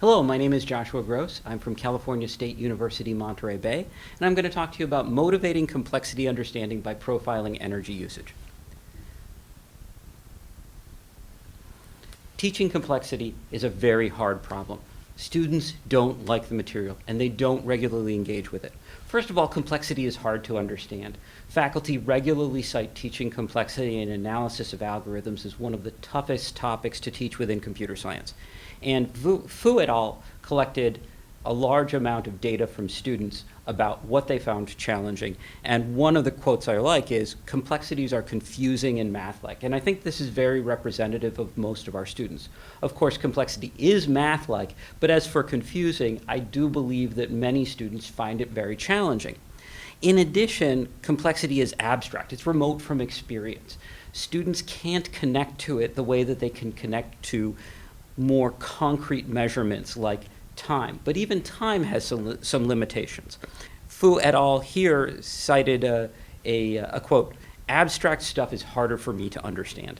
Hello, my name is Joshua Gross. I'm from California State University, Monterey Bay, and I'm going to talk to you about motivating complexity understanding by profiling energy usage. Teaching complexity is a very hard problem. Students don't like the material, and they don't regularly engage with it. First of all, complexity is hard to understand. Faculty regularly cite teaching complexity and analysis of algorithms as one of the toughest topics to teach within computer science. And Fu et al. Collected a large amount of data from students about what they found challenging. And one of the quotes I like is, complexities are confusing and math-like. And I think this is very representative of most of our students. Of course, complexity is math-like, but as for confusing, I do believe that many students find it very challenging. In addition, complexity is abstract. It's remote from experience. Students can't connect to it the way that they can connect to more concrete measurements like time, but even time has some limitations. Fu et al. Here cited a quote, "Abstract stuff is harder for me to understand."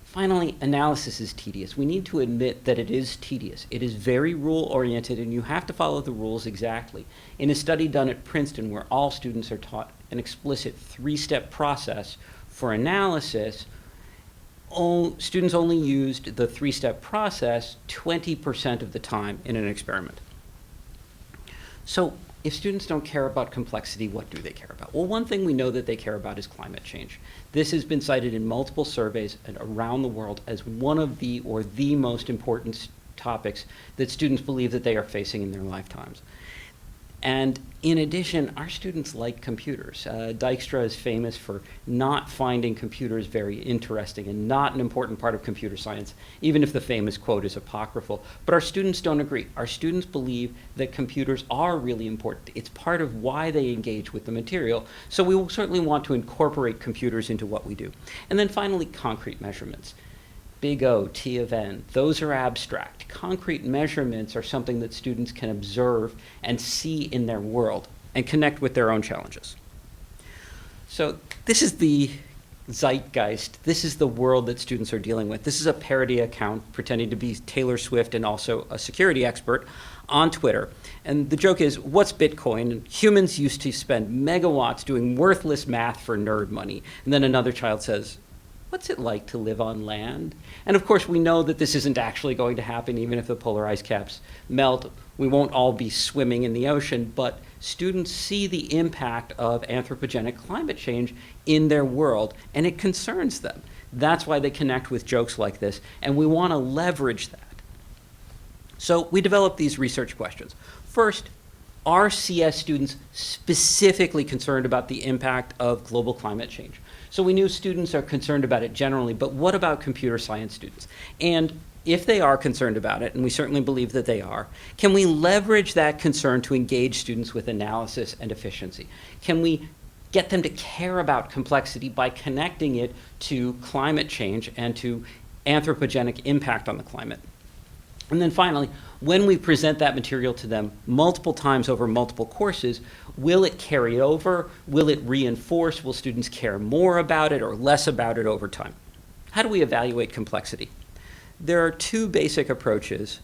Finally, analysis is tedious. We need to admit that it is tedious. It is very rule-oriented, and you have to follow the rules exactly. In a study done at Princeton, where all students are taught an explicit three-step process for analysis, students only used the three-step process 20% of the time in an experiment. So if students don't care about complexity, what do they care about? Well, one thing we know that they care about is climate change. This has been cited in multiple surveys and around the world as one of the most important topics that students believe that they are facing in their lifetimes. And in addition, our students like computers. Dijkstra is famous for not finding computers very interesting and not an important part of computer science, even if the famous quote is apocryphal. But our students don't agree. Our students believe that computers are really important. It's part of why they engage with the material. So we will certainly want to incorporate computers into what we do. And then finally, concrete measurements. Big O, T of N, those are abstract. Concrete measurements are something that students can observe and see in their world and connect with their own challenges. So this is the Zeitgeist. This is the world that students are dealing with. This is a parody account pretending to be Taylor Swift and also a security expert on Twitter. And the joke is, what's Bitcoin? And humans used to spend megawatts doing worthless math for nerd money. And then another child says, what's it like to live on land? And of course, we know that this isn't actually going to happen, even if the polar ice caps melt. We won't all be swimming in the ocean, but students see the impact of anthropogenic climate change in their world, and it concerns them. That's why they connect with jokes like this, and we want to leverage that. So we developed these research questions. First, are CS students specifically concerned about the impact of global climate change? So we knew students are concerned about it generally, but what about computer science students? And if they are concerned about it, and we certainly believe that they are, can we leverage that concern to engage students with analysis and efficiency? Can we get them to care about complexity by connecting it to climate change and to anthropogenic impact on the climate? And then finally, when we present that material to them multiple times over multiple courses, will it carry over? Will it reinforce? Will students care more about it or less about it over time? How do we evaluate complexity? There are two basic approaches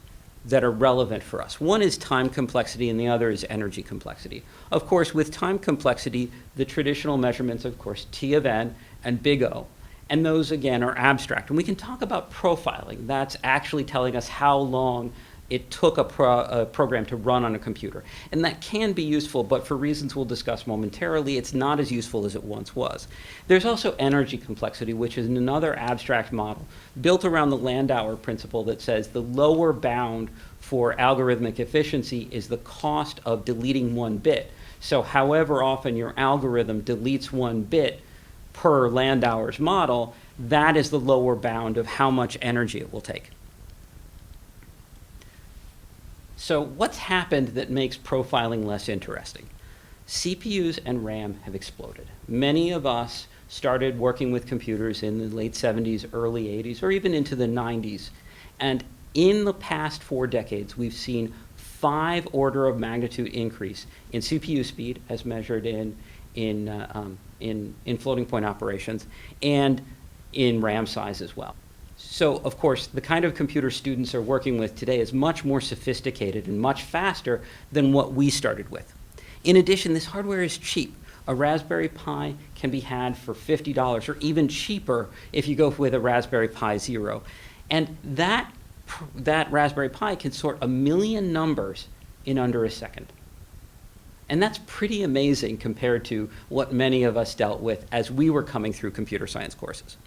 that are relevant for us. One is time complexity and the other is energy complexity. Of course, with time complexity, the traditional measurements, of course, T of N and big O. And those, again, are abstract. And we can talk about profiling. That's actually telling us how long it took a program to run on a computer. And that can be useful, but for reasons we'll discuss momentarily, it's not as useful as it once was. There's also energy complexity, which is another abstract model built around the Landauer principle that says the lower bound for algorithmic efficiency is the cost of deleting one bit. So however often your algorithm deletes one bit per Landauer's model, that is the lower bound of how much energy it will take. So what's happened that makes profiling less interesting? CPUs and RAM have exploded. Many of us started working with computers in the late 70s, early 80s, or even into the 90s. And in the past 4 decades, we've seen 5 order of magnitude increase in CPU speed as measured in floating point operations and in RAM size as well. So, of course, the kind of computer students are working with today is much more sophisticated and much faster than what we started with. In addition, this hardware is cheap. A Raspberry Pi can be had for $50 or even cheaper if you go with a Raspberry Pi Zero. And that Raspberry Pi can sort 1 million numbers in under a second. And that's pretty amazing compared to what many of us dealt with as we were coming through computer science courses.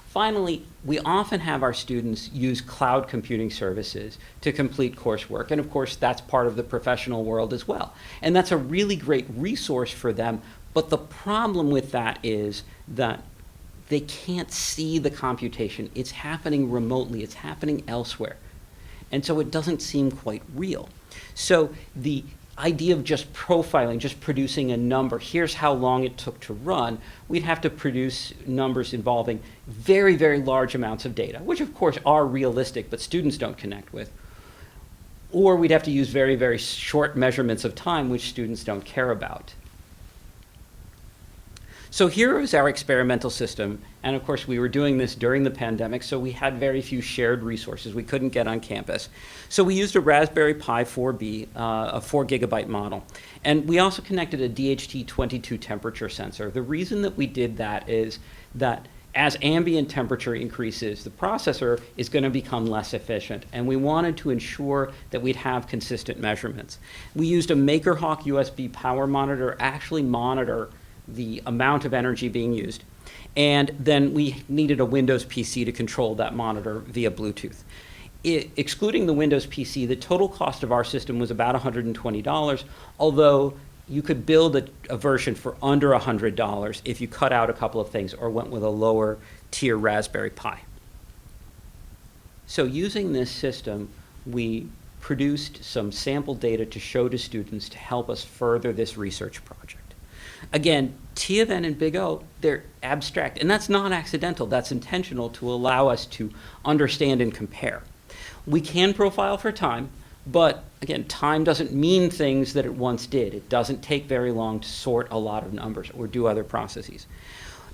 Finally, we often have our students use cloud computing services to complete coursework, and of course that's part of the professional world as well. And that's a really great resource for them, but the problem with that is that they can't see the computation. It's happening remotely, it's happening elsewhere. And so it doesn't seem quite real. So the idea of just profiling, just producing a number, here's how long it took to run, we'd have to produce numbers involving very, very large amounts of data, which of course are realistic, but students don't connect with. Or we'd have to use very, very short measurements of time, which students don't care about. So here is our experimental system, and of course we were doing this during the pandemic, so we had very few shared resources we couldn't get on campus. So we used a Raspberry Pi 4B, a 4 gigabyte model, and we also connected a DHT22 temperature sensor. The reason that we did that is that as ambient temperature increases, the processor is going to become less efficient, and we wanted to ensure that we'd have consistent measurements. We used a MakerHawk USB power monitor to actually monitor the amount of energy being used. And then we needed a Windows PC to control that monitor via Bluetooth. Excluding the Windows PC, the total cost of our system was about $120, although you could build a version for under $100 if you cut out a couple of things or went with a lower tier Raspberry Pi. So using this system, we produced some sample data to show to students to help us further this research project. Again, T of N and big O, they're abstract, and that's not accidental, that's intentional to allow us to understand and compare. We can profile for time, but again, time doesn't mean things that it once did. It doesn't take very long to sort a lot of numbers or do other processes.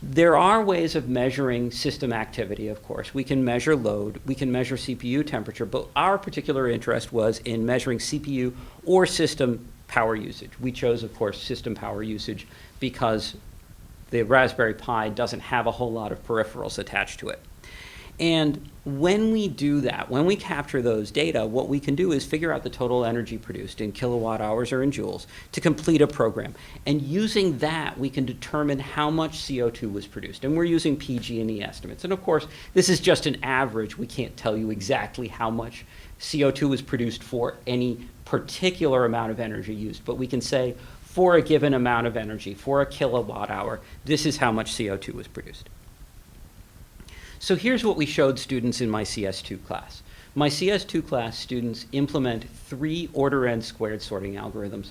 There are ways of measuring system activity, of course. We can measure load, we can measure CPU temperature, but our particular interest was in measuring CPU or system power usage. We chose, of course, system power usage because the Raspberry Pi doesn't have a whole lot of peripherals attached to it. And when we do that, when we capture those data, what we can do is figure out the total energy produced in kilowatt hours or in joules to complete a program. And using that, we can determine how much CO2 was produced. And we're using PG&E estimates. And of course, this is just an average. We can't tell you exactly how much CO2 was produced for any particular amount of energy used, but we can say for a given amount of energy, for a kilowatt hour, this is how much CO2 was produced. So here's what we showed students in my CS2 class. My CS2 class students implement 3 order n squared sorting algorithms: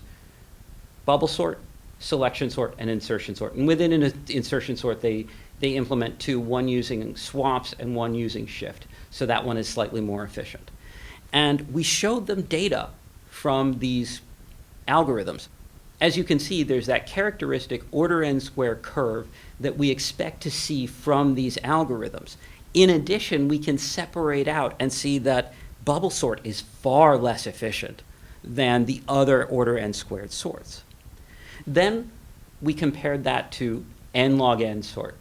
bubble sort, selection sort, and insertion sort. And within an insertion sort, they implement 2, one using swaps and one using shift. So that one is slightly more efficient. And we showed them data from these algorithms. As you can see, there's that characteristic order n square curve that we expect to see from these algorithms. In addition, we can separate out and see that bubble sort is far less efficient than the other order n squared sorts. Then we compared that to n log n sorts.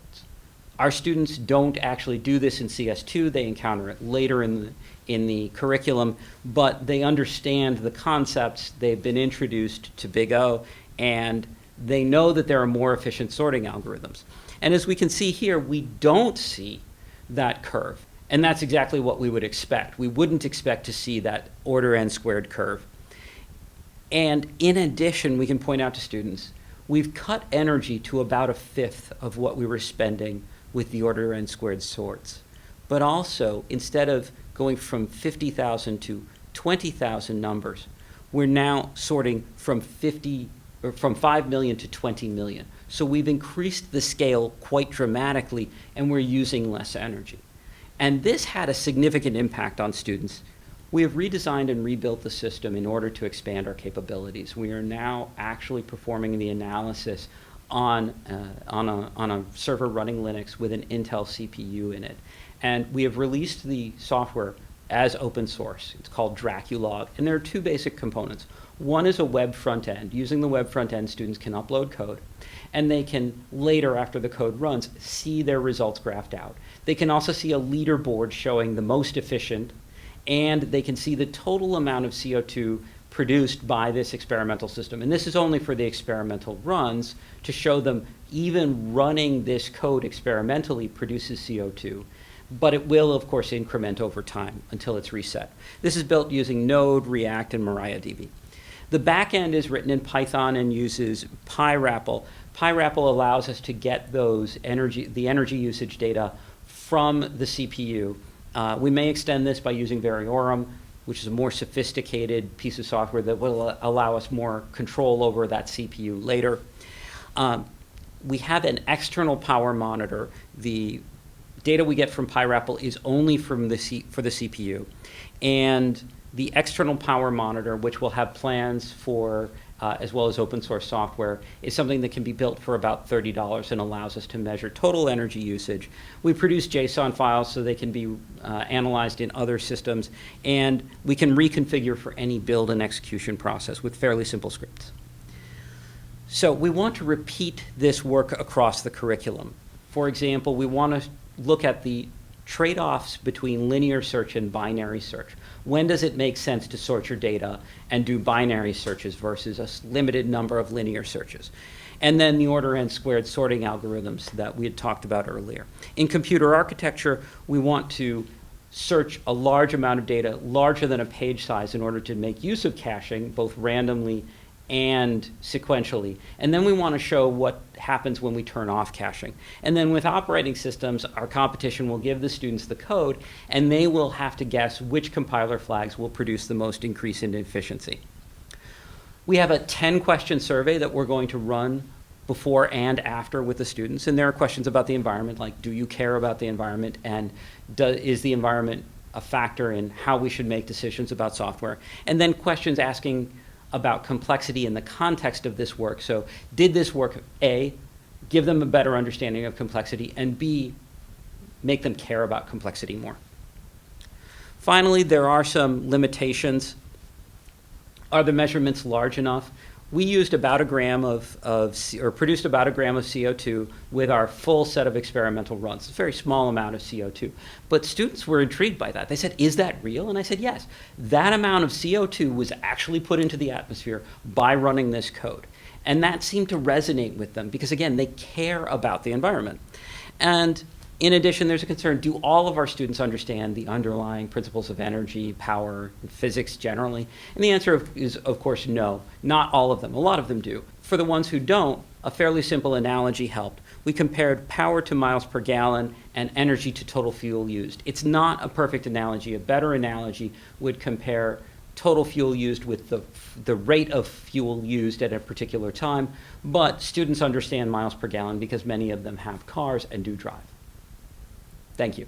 Our students don't actually do this in CS2. They encounter it later in the curriculum, but they understand the concepts. They've been introduced to big O, and they know that there are more efficient sorting algorithms. And as we can see here, we don't see that curve. And that's exactly what we would expect. We wouldn't expect to see that order n squared curve. And in addition, we can point out to students, we've cut energy to about 1/5 of what we were spending with the order n squared sorts. But also, instead of going from 50,000 to 20,000 numbers, we're now sorting from 5 million to 20 million. So we've increased the scale quite dramatically, and we're using less energy. And this had a significant impact on students. We have redesigned and rebuilt the system in order to expand our capabilities. We are now actually performing the analysis on a server running Linux with an Intel CPU in it. And we have released the software as open source. It's called Draculog, and there are two basic components. One is a web front end. Using the web front end, students can upload code, and they can later, after the code runs, see their results graphed out. They can also see a leaderboard showing the most efficient, and they can see the total amount of CO2 produced by this experimental system. And this is only for the experimental runs to show them even running this code experimentally produces CO2. But it will, of course, increment over time until it's reset. This is built using Node, React, and MariaDB. The back end is written in Python and uses PyRapple. PyRapple allows us to get the energy usage data from the CPU. We may extend this by using Variorum, which is a more sophisticated piece of software that will allow us more control over that CPU later. We have an external power monitor. The data we get from PyRapple is only from for the CPU. And the external power monitor, which will have plans for, as well as open source software, is something that can be built for about $30 and allows us to measure total energy usage. We produce JSON files so they can be analyzed in other systems, and we can reconfigure for any build and execution process with fairly simple scripts. So we want to repeat this work across the curriculum. For example, we want to look at the trade-offs between linear search and binary search. When does it make sense to sort your data and do binary searches versus a limited number of linear searches? And then the order n squared sorting algorithms that we had talked about earlier. In computer architecture, we want to search a large amount of data, larger than a page size, in order to make use of caching, both randomly and sequentially. And then we want to show what happens when we turn off caching. And then with operating systems, our competition will give the students the code, and they will have to guess which compiler flags will produce the most increase in efficiency. We have a 10-question survey that we're going to run before and after with the students. And there are questions about the environment, like, do you care about the environment? And is the environment a factor in how we should make decisions about software? And then questions asking about complexity in the context of this work. So did this work, A, give them a better understanding of complexity, and B, make them care about complexity more? Finally, there are some limitations. Are the measurements large enough? We used about a gram produced about a gram of CO2 with our full set of experimental runs. It's a very small amount of CO2. But students were intrigued by that. They said, is that real? And I said, yes. That amount of CO2 was actually put into the atmosphere by running this code. And that seemed to resonate with them because, again, they care about the environment. And in addition, there's a concern, do all of our students understand the underlying principles of energy, power, and physics generally? And the answer is, of course, no. Not all of them. A lot of them do. For the ones who don't, a fairly simple analogy helped. We compared power to miles per gallon and energy to total fuel used. It's not a perfect analogy. A better analogy would compare total fuel used with the rate of fuel used at a particular time, but students understand miles per gallon because many of them have cars and do drive. Thank you.